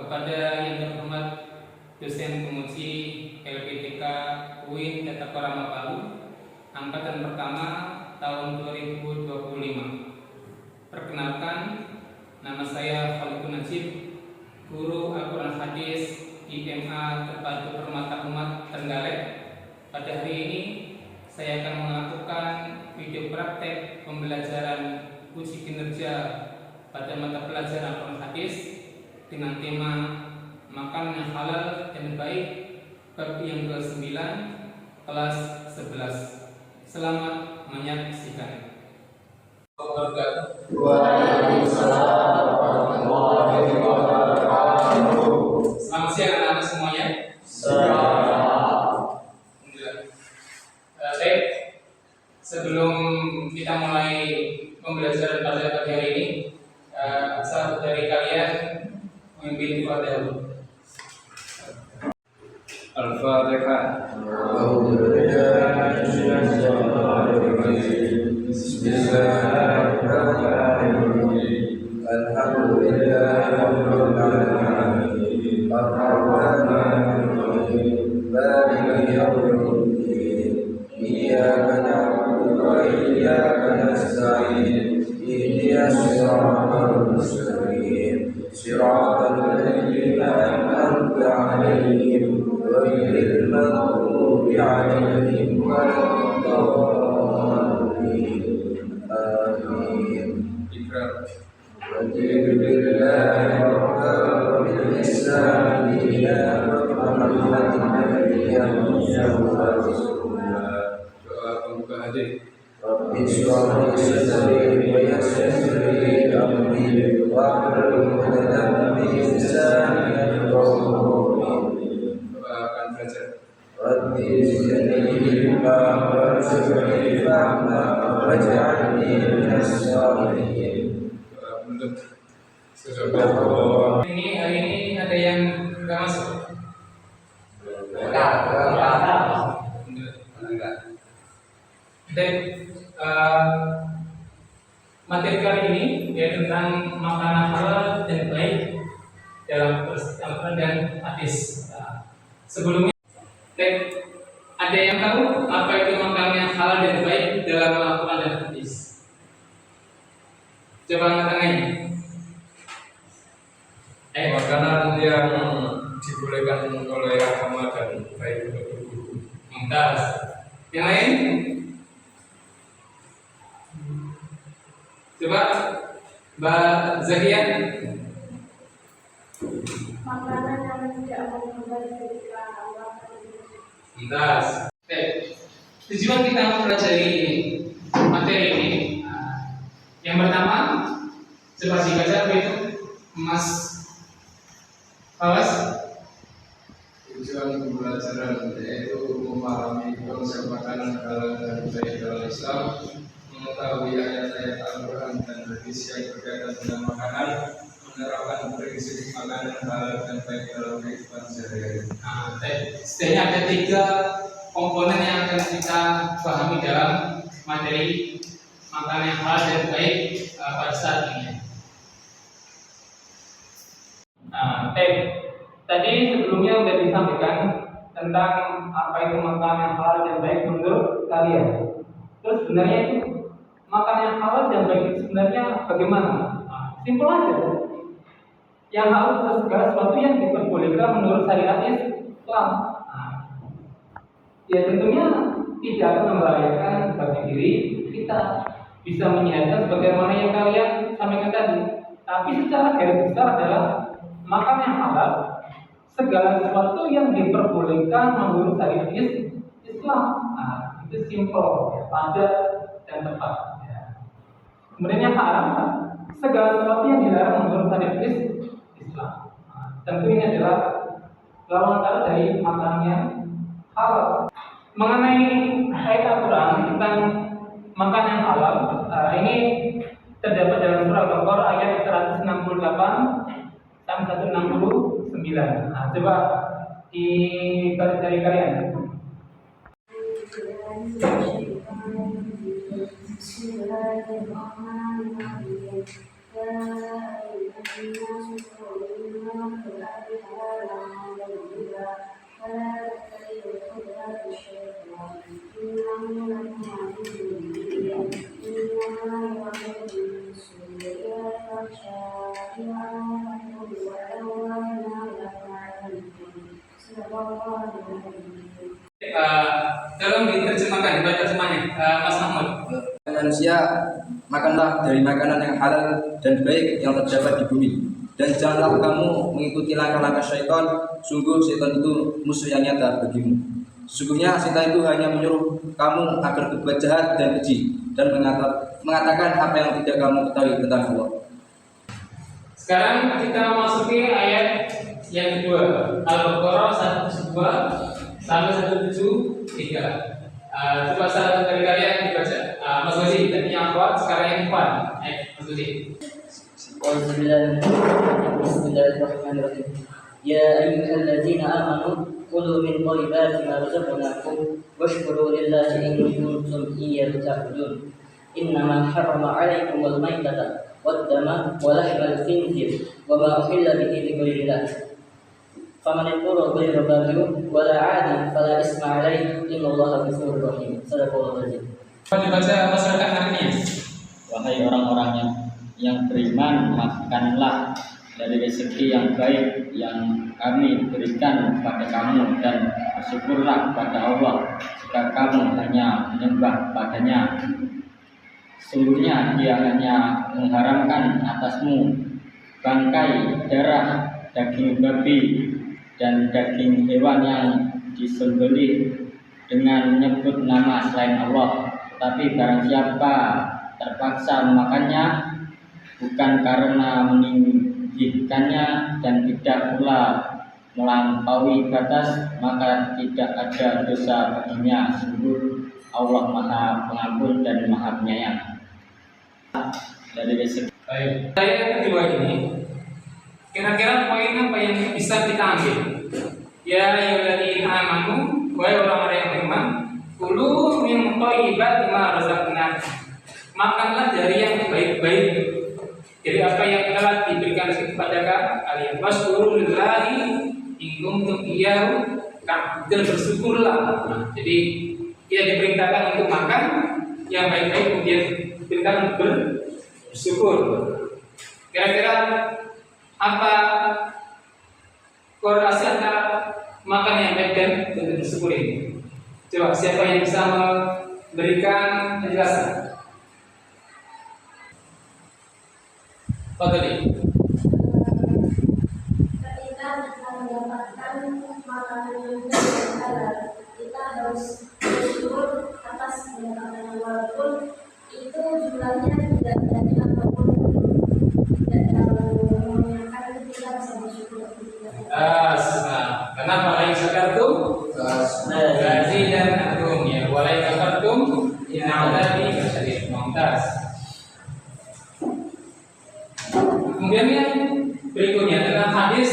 kepada yang terhormat dosen penguji LPTK UIN Tata Krama Palu angkatan pertama tahun 2025. Perkenalkan, nama saya Khalidun Najib, guru Al-Quran Hadis IMA Terpadu Permata Umat Trenggalek. Pada hari ini saya akan melakukan video praktek pembelajaran uji kinerja pada mata pelajaran Al-Quran Hadis dengan tema makan yang halal dan baik, bab yang ke-9, kelas 11. Selamat menyaksikan. Waalaikumsalam warahmatullahi wabarakatuh. Selamat siang anak-anak semuanya. Baik, sebelum kita mulai pembelajaran pada pagi hari ini, salah satu dari kalian memimpin doa dahulu. Al-Fatihah. Bismillahirrahmanirrahim. Alhamdulillahirabbil alamin. Arrahmanirrahim. Maliki yaumiddin. Iyyaka na'budu wa iyyaka nasta'in. Ihdinas siratal mustaqim. Siratal ladzina an'amta 'alaihim ghairil maghdubi 'alaihim waladdallin. Amin. Raditu billahi rabban bil Islam dinan wa Muhammadin nabiyyan wa rasulullah. Doa pembuka hadis. Rabbi shrah li sadri wa yassir li amri wahlul 'uqdatam min lisani yafqahu qawli. Doakan belajar. Rabbi zidni ilma warzuqni fahma waj'alni minas shalihin. Ini hari ini ada yang nggak masuk? Dan materi kali ini yaitu tentang makanan halal dan baik dalam Al-Quran dan hadis. Sebelumnya, ada yang tahu apa itu makanan yang halal dan baik dalam Al-Quran dan hadis? Coba angkat tangannya. Makanan yang dibolehkan oleh agama dan baik untuk tubuh. Mumtaz. Yang lain? Coba Mbak Zakia. Makanan yang tidak mengubah ketika Allah. Mumtaz. Tujuan kita mempelajari materi ini, yang pertama, coba dibaca apa itu, Mas Awas. Tujuan pembelajaran yaitu memahami konsep makanan halal dan baik dalam Islam, mengetahui ayat-ayat Al-Quran dan hadis yang berkaitan dengan makanan, menerapkan prinsip makanan halal dan baik dalam kehidupan sehari-hari. Setidaknya ada 3 komponen yang akan kita pahami dalam materi makanan yang halal dan baik pada saat ini. Tadi sebelumnya sudah disampaikan tentang apa itu makanan yang halal dan baik menurut kalian. Terus sebenarnya itu makanan yang halal dan baik itu sebenarnya bagaimana? Simpel aja. Yang halal itu segala sesuatu yang diperbolehkan menurut syariat Islam. Ya tentunya tidak akan membahayakan bagi diri kita, bisa menyehatkan sebagaimana yang kalian sampaikan tadi. Tapi secara garis besar adalah makanan yang halal segala sesuatu yang diperbolehkan menurut syariat Islam. Itu simpel, padat dan tepat. Kemudian yang haram, segala sesuatu yang dilarang menurut syariat Islam. Tentu ini adalah lawan kata dari makanan yang halal. Mengenai ayat Al-Quran tentang makanan yang halal, ini terdapat dalam surah Al-Baqarah ayat 168 sampai 169. Coba dibaca dari kalian. Bismillahirrahmanirrahim. Ya ayyuhan nasu في الأرض حلالا طيبا ولا تتبعوا خطوات الشيطان إنه لكم عدو مبين إنما يأمركم بالسوء والفحشاء والقتل والأموال ما يعلمكم صدق الله العظيم. Tolong diterjemahkan, dibaca semuanya, Mas Mahmud. Manusia, makanlah dari makanan yang halal dan baik yang terdapat di bumi. Dan janganlah kamu mengikuti langkah-langkah syaitan. Sungguh syaitan itu musuh yang nyata bagimu. Sesungguhnya syaitan itu hanya menyuruh kamu agar berbuat jahat dan keji dan mengatakan apa yang tidak kamu ketahui tentang Allah. Sekarang kita masuki ayat yang kedua, Al-Baqarah 112 sampai 173. Coba salah dari kalian dibaca. Mas Wazi, tadi yang kuat, sekarang yang depan. Mas Wazi. Bismillahirrahmanirrahim. Ya ayyuhalladzina amanu kulu min thayyibati ma razaqnakum washkuru lillahi in kuntum iyyahu ta'budun. Innama harrama 'alaikumul maitata wad-dama wa lahmal khinzir wa ma uhilla bihi li ghairillah. Faman yaqulu ghayra baghin wa la 'adin fala isma 'alaihi innallaha ghafurur rahim. Sadaqallahu azim. Dibaca masyarakat hari ini. Wahai orang-orang yang beriman, makanlah dari rezeki yang baik yang kami berikan kepada kamu dan bersyukurlah kepada Allah jika kamu hanya menyembah padanya. Sungguhnya Dia hanya mengharamkan atasmu bangkai, darah, daging babi dan daging hewan yang disembelih dengan menyebut nama selain Allah. Tetapi barang siapa terpaksa memakannya bukan karena meninggikannya dan tidak pula melampaui batas, maka tidak ada dosa baginya. Sungguh Allah Maha Pengampun dan Maha Penyayang. Dari rezeki. Baik. Ayat kedua ini, kira-kira poin apa yang bisa kita ambil? Ya ayyuhalladzina amanu, wahai orang-orang yang beriman, kulu min thayyibati ma razaqnakum. Makanlah dari yang baik-baik. Jadi apa yang telah diberikan kepada kalian. Washkuru lillahi in kuntum iyyahu ta'budun. Bersyukurlah. Jadi kita diperintahkan untuk makan yang baik-baik, kemudian diperintahkan untuk bersyukur. Kira-kira apa korelasi antara makan yang baik dan bersyukur ini? Coba siapa yang bisa memberikan penjelasan? Apa tadi? Ketika kita mendapatkan makanan yang baik dan halal, kita harus bersyukur atas mendapatkan, walaupun itu jumlahnya tidak banyak ataupun tidak terlalu menyenangkan, kita bisa bersyukur. Kenapa lain sakartum? Gazi dan agung ya. Walai sakartum ina'adati kasyadid. Mumtaz. Kemudian yang berikutnya adalah hadis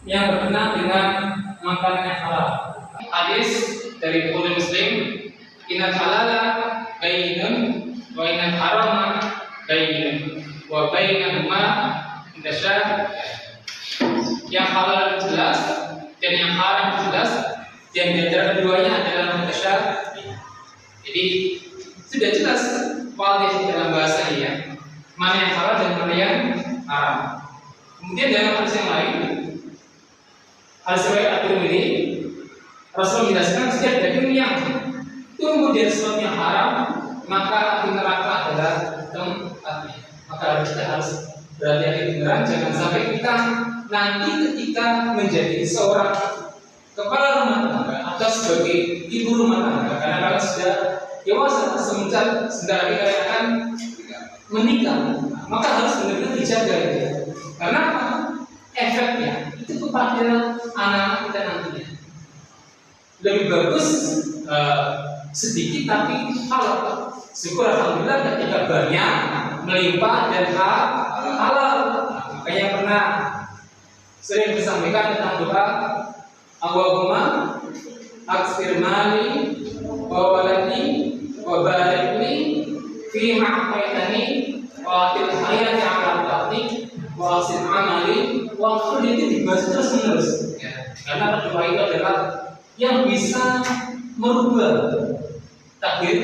yang berkenaan dengan makanan yang halal. Hadis dari Bukhari Muslim, innal halala bayyinun wa innal harama bayyinun wa bainahuma mutasyabih. Yang halal jelas dan yang haram jelas, dan di antara keduanya adalah mutasyabih. Jadi sudah jelas kualitas dalam bahasa ini, mana yang halal dan mana yang haram. Kemudian dalam hadis yang lain, hadis riwayat At-Tirmidzi, Rasul menjelaskan setiap daging yang tumbuh dari sesuatu yang haram, maka api neraka adalah tempatnya. Maka kita harus berhati-hati beneran, jangan sampai kita nanti ketika menjadi seorang kepala rumah tangga atau sebagai ibu rumah tangga, karena kalau sudah dewasa sebentar lagi kalian akan menikah, maka harus benar-benar dijaga ya. Karena apa? Efeknya itu kepada anak-anak kita nantinya. Lebih bagus sedikit tapi halal. Syukur alhamdulillah ketika banyak, melimpah dan halal. Makanya pernah sering disampaikan tentang doa Allahumma aksir mali wa waladi wa barik li fi ma a'taitani wa atil hayati ala ta'ati wa wasil amali waktu itu dibahas terus menerus ya. Karena kedua itu adalah yang bisa merubah takdir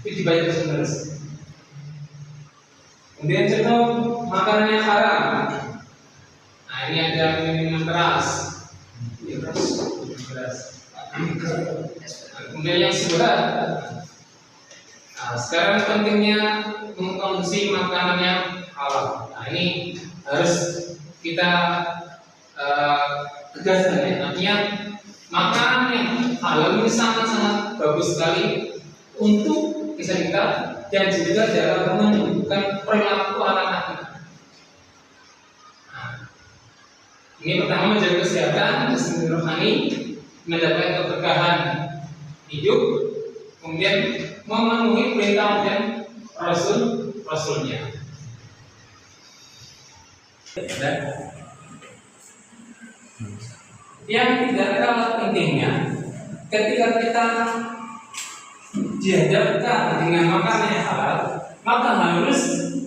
itu dibaca terus menerus. Kemudian contoh makanan yang haram. Nah ini ada minuman keras. Kemudian yang seberat. Nah, sekarang pentingnya mengkonsumsi makanan yang halal. Nah ini harus kita tegaskan ya. Artinya makanan yang halal ini sangat-sangat bagus sekali untuk kita dan juga dalam menunjukkan perilaku anak-anak kita. Nah, ini pertama menjaga kesehatan, kesehatan rohani, mendapatkan keberkahan hidup, kemudian memenuhi perintah dan rasulnya. Yang tidak kalah pentingnya, ketika kita dihadapkan dengan makanan yang halal, maka harus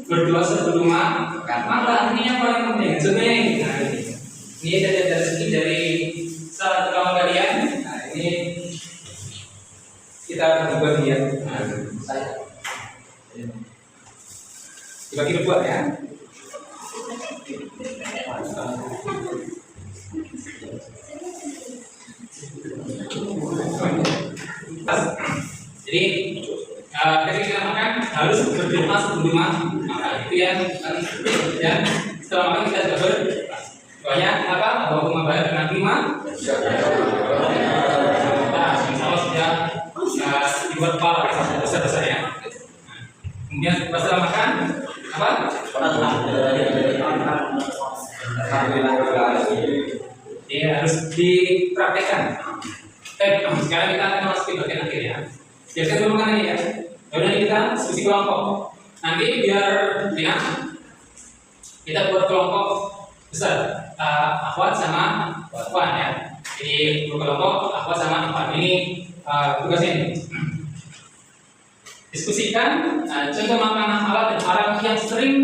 berdoa sebelum makan. Maka ini yang paling penting. Sebenarnya ini ada rezeki dari salah satu kawan kalian. Nah ini kita bagi ya. Saya dibagi dua ya. Jadi ketika kita makan harus berdoa sebelum makan. Itu yang dan setelah makan kita juga berdoanya apa? Allahumma barik lana fima. Nah, sama sudah dibuat kepala besar-besar ya. Kemudian setelah makan apa? Ini harus dipraktekkan. Sekarang kita akan masuk ke bagian akhir ya. Biasanya dulu makan ini ya. Kemudian kita diskusi kelompok. Nanti biar ya kita buat kelompok besar. Akhwat sama ikhwan ya. Jadi kelompok akhwat sama ikhwan. Ini tugasnya ini. Diskusikan contoh makanan halal dan haram yang sering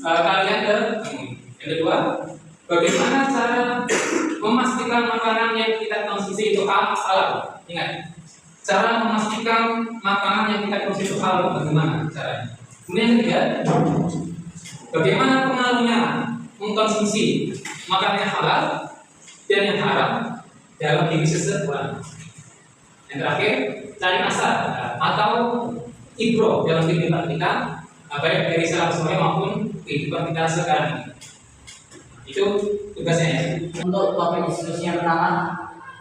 kalian temui. Yang kedua, bagaimana cara memastikan makanan yang kita konsumsi itu halal? Ingat, cara memastikan makanan yang kita konsumsi itu halal bagaimana caranya? Kemudian yang ketiga, bagaimana pengaruhnya mengkonsumsi makanan yang halal dan yang haram dalam diri seseorang? Yang terakhir, cari asal atau ibro dalam kehidupan kita, baik dari salaf soleh maupun kehidupan kita sekarang ini. Itu tugasnya ya. Untuk topik diskusi yang pertama,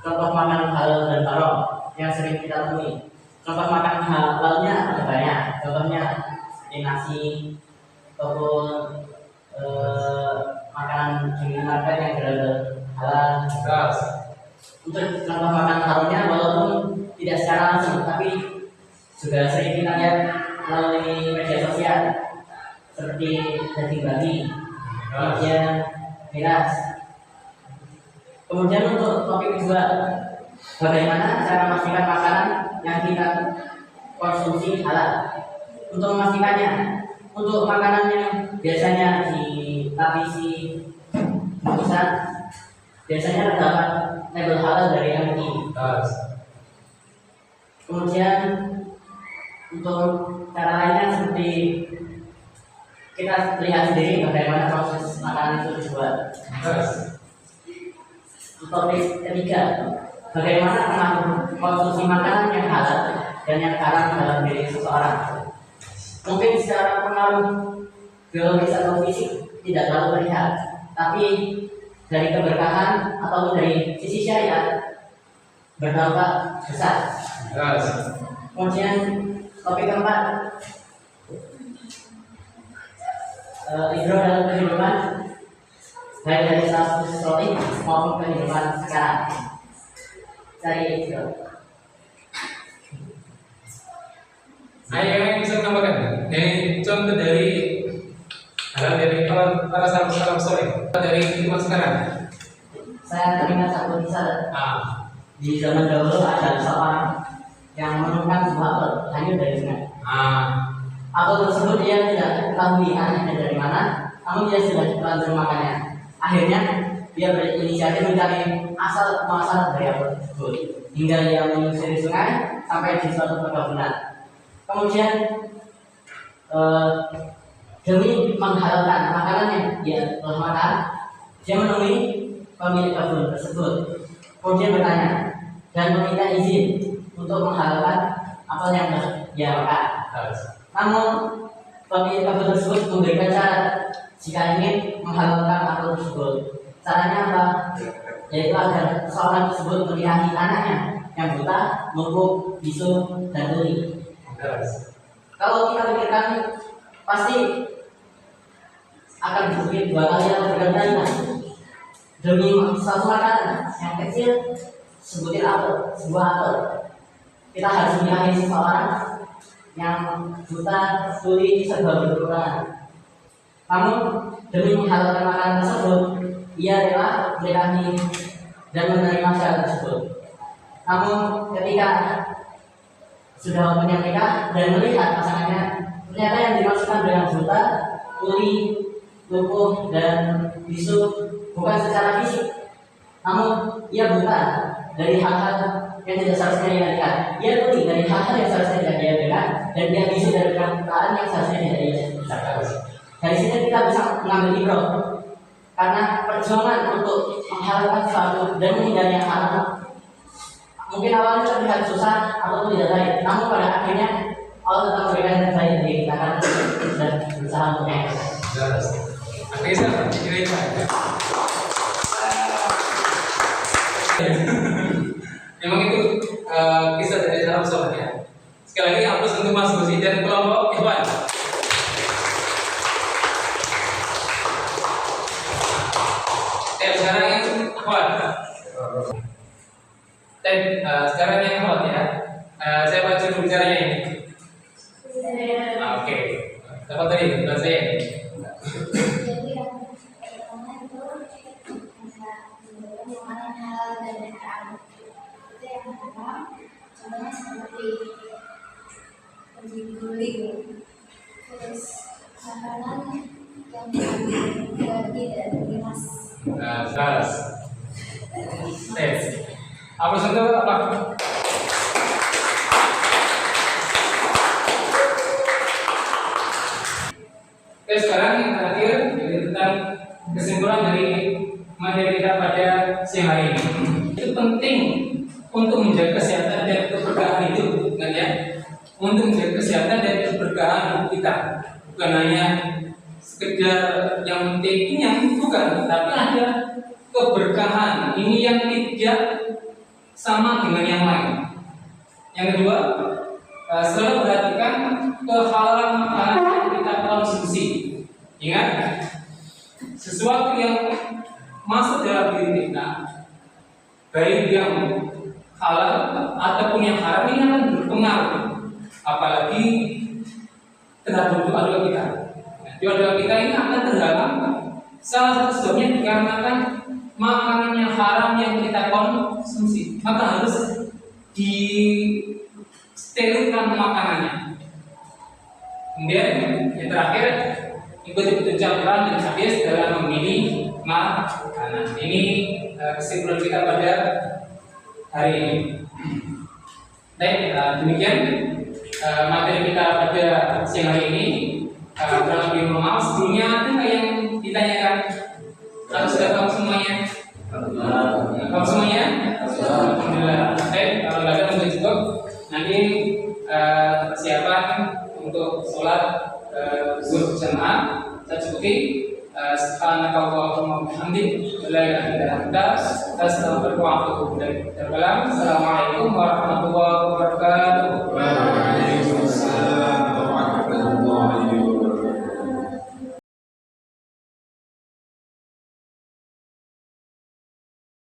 contoh makanan halal dan haram yang sering kita temui. Contoh makanan halalnya ada banyak. Contohnya seperti nasi ataupun makanan di market yang berada halal. Untuk contoh makanan haramnya walaupun tidak secara langsung, tapi juga sering kita lihat melalui media sosial seperti daging babi, kemudian miras. Kemudian untuk topik kedua, bagaimana cara memastikan makanan yang kita konsumsi halal? Untuk memastikannya, untuk makanan yang biasanya dilapisi bungkusan, biasanya terdapat label halal dari MUI. Kemudian untuk cara lainnya seperti kita lihat sendiri bagaimana proses makanan itu dibuat. Topik ketiga, bagaimana pengaruh konsumsi makanan yang halal dan yang haram dalam diri seseorang. Mungkin secara pengaruh biologis atau fisik tidak terlalu terlihat, tapi dari keberkahan atau dari sisi syariat berdampak besar. Kemudian topik keempat, ibro dalam kehidupan baik dari status historik maupun kehidupan sekarang. Cari ibro. Yang bisa menambahkan dari contoh dari dari para sahabat soleh dari kehidupan sekarang. Saya teringat satu kisah. Di zaman dahulu ada seorang yang menemukan sebuah apel hanyut dari sungai. Apel tersebut dia tidak ketahui anehnya dari mana, namun dia sudah terlanjur makannya. Akhirnya dia berinisiatif mencari asal muasal dari apel tersebut hingga dia menyusuri sungai sampai di suatu perkebunan. Kemudian demi menghalalkan makanan yang dia telah makan, dia menemui pemilik kebun tersebut. Kemudian bertanya dan meminta izin untuk menghalalkan apel yang dia makan. Namun pemilik kebun tersebut memberikan syarat jika ingin menghalalkan apel tersebut. Caranya apa? Yaitu agar seorang tersebut menikahi anaknya yang buta, lumpuh, bisu, dan tuli. Kalau kita pikirkan, pasti akan disebut 2 kali atau berkali-kali demi suatu makanan yang kecil, sebutir apel, sebuah apel. Kita harus menikahi seseorang yang buta, tuli, serba berkekurangan. Namun demi menghalalkan makanan tersebut, ia rela menikahi dan menerima syarat tersebut. Namun ketika sudah waktunya menikah dan melihat pasangannya, ternyata yang dimaksudkan dengan buta, tuli, lumpuh, dan bisu bukan secara fisik, namun ia buta dari hal-hal yang tidak seharusnya dia lihat. Ia tuli dari hal-hal yang seharusnya tidak dia dengar, dan dia bisu dari perkataan yang seharusnya tidak dia ucapkan. Dari sini kita bisa mengambil ibrah, karena perjuangan untuk menghalalkan sesuatu dan menghindari yang haram mungkin awalnya terlihat susah atau tidak baik, namun pada akhirnya Allah tetap memberikan yang terbaik dari kita karena kita sudah berusaha untuk yang Akhirnya saya pikirin memang itu kisah dari Arab Saudi ya. Sekali lagi hapus untuk Mas Gusi dan kelompok Ikhwan. Sekarang yang Ikhwan. Sekarang yang Ikhwan ya. Saya baca dulu caranya ini. Oke. Dapat tadi bahasa saya. Jadi yang pertama itu yang mana yang halal dan yang haram. Itu yang haram, contohnya seperti guling, terus makanan yang daging dan emas. Jelas. Apa sentuh apa? Oke, sekarang yang terakhir jadi tentang kesimpulan dari materi kita pada siang hari ini. Itu penting untuk menjaga kesehatan dan keberkahan hidup, kan ya? Untuk menjaga kesehatan dan keberkahan hidup kita, bukan hanya sekedar yang penting kenyang, bukan, tapi ada keberkahan ini yang tidak sama dengan yang lain. Yang kedua, selalu perhatikan kehalalan makanan yang kita konsumsi. Ingat, sesuatu yang masuk dalam diri kita, baik yang halal ataupun yang haram, ini akan berpengaruh, apalagi terhadap doa-doa kita. Doa-doa kita ini akan terhalang. Salah satu sebabnya dikarenakan makanan yang haram yang kita konsumsi, maka harus disterilkan makanannya. Kemudian yang terakhir, ikuti petunjuk Quran dan hadis dalam memilih makanan. Ini kesimpulan kita pada hari ini. Baik, demikian materi kita pada siang hari ini. Kurang lebih mohon maaf sebelumnya, ada yang ditanyakan? Atau sudah tahu semuanya? Tahu semuanya? Alhamdulillah. Baik, kalau nggak ada mungkin cukup. Nanti persiapan untuk sholat zuhur berjamaah saya cukupi. Subhanakallahumma wa bihamdik, la ilaha illa anta, astaghfiruka wa atubu ilaik. Assalamualaikum warahmatullahi wabarakatuh.